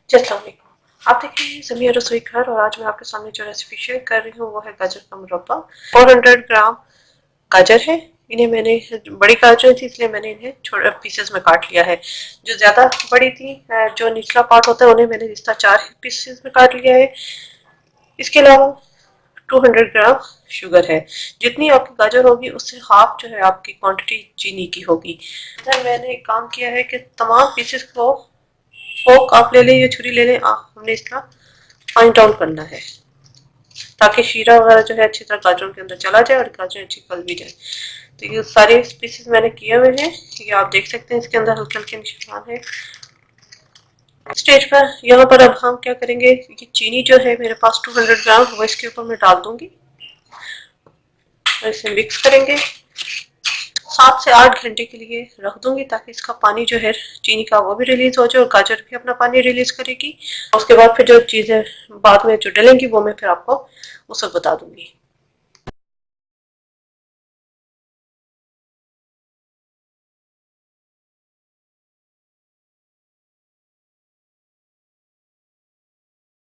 अस्सलाम वालेकुम। आप देख रहे हैं ज़मीर रसोई घर और आज मैं आपके सामने जो रेसिपी शेयर कर रही हूँ वो है गाजर का मुरब्बा। 400 ग्राम गाजर है। इन्हें मैंने बड़ी गाजर थी इसलिए मैंने इन्हें छोटे पीसेस में काट लिया है। जो ज़्यादा बड़ी थी, जो निचला पार्ट होता है, उन्हें मैंने इस तरह 4 पीसेस में काट लिया है। इसके अलावा 200 ग्राम शुगर है। जितनी आपकी गाजर होगी उससे हाफ जो है आपकी क्वांटिटी चीनी की होगी। इधर मैंने एक काम किया है कि तमाम पीसेस को फोक आप ले लें या छुरी ले लें, हमने इसका फाइन डाउन करना है ताकि शीरा वगैरह जो है अच्छी तरह गाजरों के अंदर चला जाए और गाजर अच्छी गल भी जाए। तो ये सारे पीसेस मैंने किए हुए हैं, ये आप देख सकते हैं। इसके अंदर हल्के हल्के निशान है। स्टेज पर यहाँ पर अब हम क्या करेंगे, ये चीनी जो है मेरे पास 200 ग्राम वो इसके ऊपर मैं डाल दूंगी और इसे मिक्स करेंगे। 7 से 8 घंटे के लिए रख दूंगी ताकि इसका पानी जो है चीनी का वो भी रिलीज हो जाए और गाजर भी अपना पानी रिलीज करेगी। उसके बाद फिर जो चीजें बाद में जो डलेंगी वो मैं फिर आपको वो सब बता दूंगी।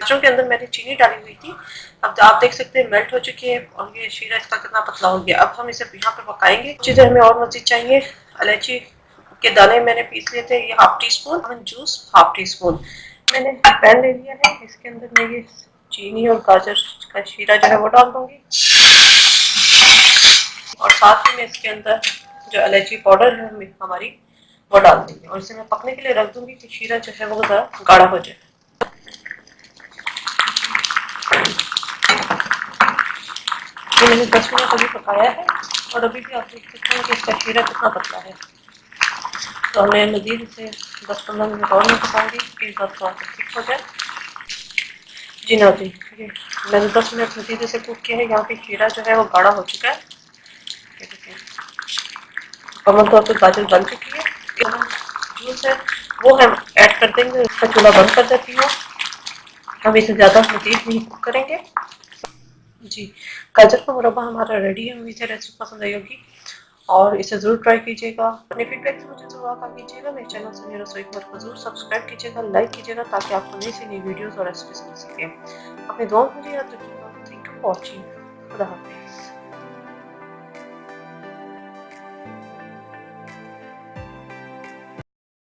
गाजरों के अंदर मैंने चीनी डाली हुई थी, अब आप देख सकते हैं मेल्ट हो चुकी है और ये शीरा इसका कितना पतला हो गया। अब हम इसे यहाँ पे पकाएंगे। चीजें हमें और मजीद चाहिए। इलायची के दाने मैंने पीस लिए थे, ये half tea spoon, juice half tea spoon. मैंने पैन ले लिया है, इसके अंदर मैं ये चीनी और गाजर का शीरा जो है वो डाल दूंगी और साथ ही में इसके अंदर जो इलायची पाउडर है हमारी वो डाल देंगे और इसे मैं पकने के लिए रख दूंगी कि शीरा जो है वो जरा गाढ़ा हो जाए। ये मैंने 10 मिनट अभी पकाया है और अभी भी आप देख सकते हैं कि इसका शीरा कितना पतला है। तो मैं मजीद इसे 10-15 मिनट और नहीं पकाऊंगी कि इस बात थोड़ा सा थिक हो जाए। जी ना जी, ये मैंने 10 मिनट मजीद इसे कुक किया है। यहाँ पे शीरा जो है वो गाढ़ा हो चुका है। ये देखिए मुकम्मल तौर पर गाजर बन चुकी है। जूस है वो हम ऐड कर देंगे। इसका चूल्हा बंद कर देती हूँ। हम इसे ज़्यादा मजीद नहीं कुक करेंगे। जी, गाजर का मुरब्बा हमारा रेडी है। उम्मीद है रेसिपी पसंद आई होगी और इसे ज़रूर ट्राई कीजिएगा। अपने फीडबैक से मुझे ज़रूर आगाह कीजिएगा। मेरे चैनल से मेरा रसोई घर को ज़रूर सब्सक्राइब कीजिएगा, लाइक कीजिएगा ताकि आपको नई से नई वीडियोज़ और रेसिपीज मिल सके। अपनी दुआ मुझे याद रखिएगा। Thank you for watching. खुदा हाफिज़।